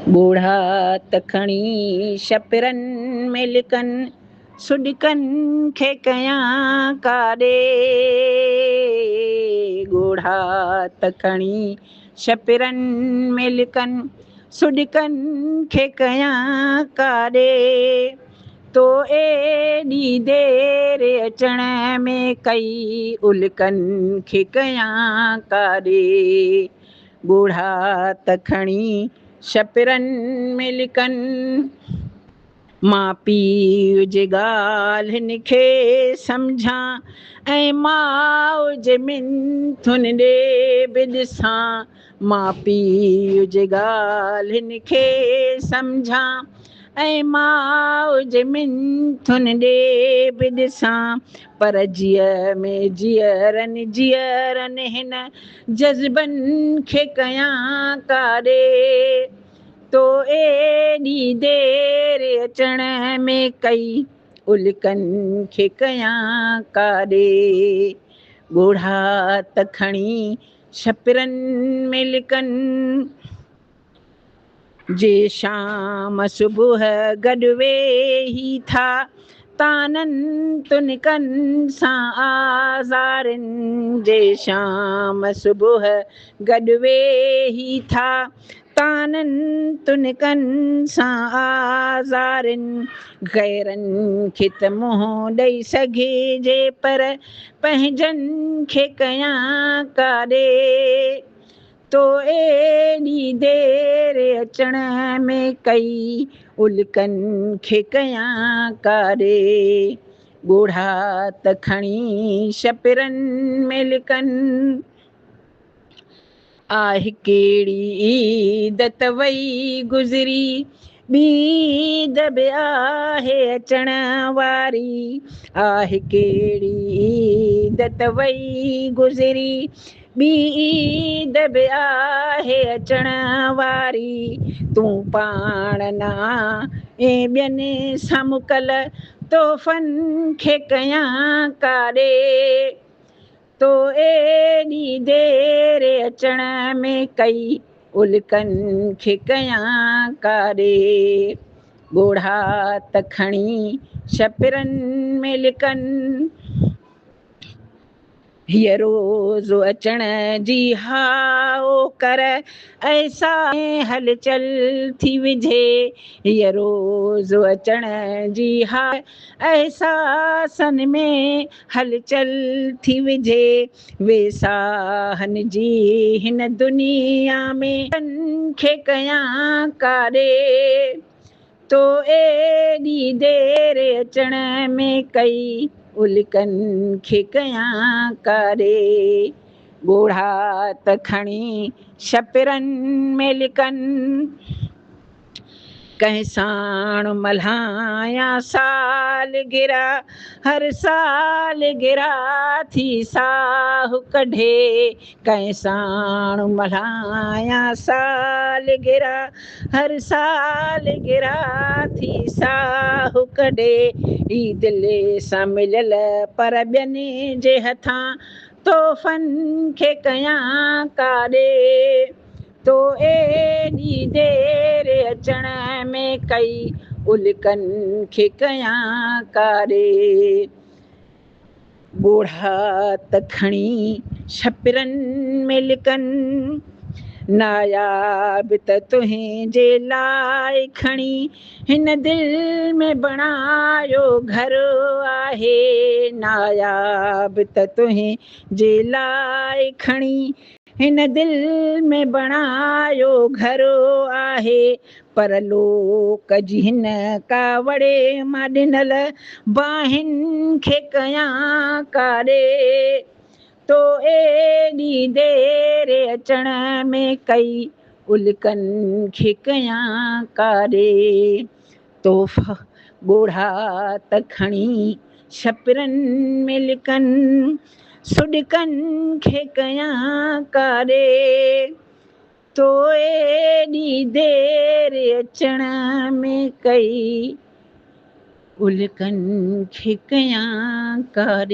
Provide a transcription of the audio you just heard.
बूढ़ा तखणी छपिरन में लिकन सुडिकन खे कयां काॾे। बूढ़ा तखणी छपिरन में लिकन सुडिकन खे कयां काॾे। तो एॾी देर अचण में कई उल्कन खे कयां काॾे। बूढ़ा तखणी छपिरन में लिकन मां पीउ जे ॻाल्हियुनि खे सम्झां ऐं माउ जे मिंथुनि ॾे बि ॾिसां। मां पीउ जे ॻाल्हियुनि खे सम्झां ऐं माउ जे मिंथुनि ॾे बि ॾिसां। पर जीअ में जीअरनि हिन जज़्बनि खे कयां काॾे। तो एॾी देर अचण में कई उल्कन खे कयां काॾे। बूढ़ा तखणी छपिरन में लिकन जे शाम सुबुह गॾु वेही था ताननि तुनकनि सां आज़ारनि। जे शाम सुबुह गॾु वेही था ताननि तुनकनि सां आज़ारनि। गैरनि खे त मुंहुं ॾेई सघिजे पर पंहिंजनि खे कयां काॾे। तो एॾी देर अचण में कई उल्कन खे कयां काॾे। बूढ़ा तखणी छपिरन में लिकन आहे कहिड़ी ईद त वई गुज़री ॿी ईद बि आहे अचण वारी। आहे कहिड़ी ईद त वई गुज़री ॿी ईद बि आहे अचण वारी। तूं पाण न ऐं ॿियनि सां मुकल तोहफ़नि खे कयां काॾे। तो एॾी देर अचण में कई उल्कन खे कयां काॾे। बूढ़ा तखणी छपिरन में लिकन हीअ रोज़ अचण जी हाओ कर ऐसा हलचल थी विझे। हीअ रोज़ अचण जी हा एहसासन में हलचल थी विझे। वेसाहन जी हिन दुनिया में खे कयां काॾे। तो एॾी देर अचण में कई उल्कन खे कयां काॾे। बूढ़ा तखणी छपिरन में लिकन कंहिं साण मल्हाया सालगिरह हर सालगिरह थी साहु कढे। कंहिं साण मल्हाया सालगिरह हर सालगिरह थी साहु कढे। ही दिलि सां मिलियल पर ॿियनि जे हथां तोहफ़नि खे कयां काॾे। तो एॾी देर अचण में कई उल्कन खे कयां काॾे। बूढ़ा तखणी छपिरन में लिकन नायाब त तुंहिंजे लाइ खणी हिन दिलि में बणायो घर आहे। नायाब त तुंहिंजे लाइ खणी हिन दिलि में बणायो घर आहे। पर लोक जी हिन कावड़े मां ॾिनल बाहिनि खे कयां काॾे। तो एॾी देर अचण में कई उल्कन खे कयां काॾे। तोहफ़ा बूढ़ा तखणी छपिरन में लिकन सुडिकन खे कयां काॾे। तो एॾी देर अचण में कई उल्कन खे कयां काॾे।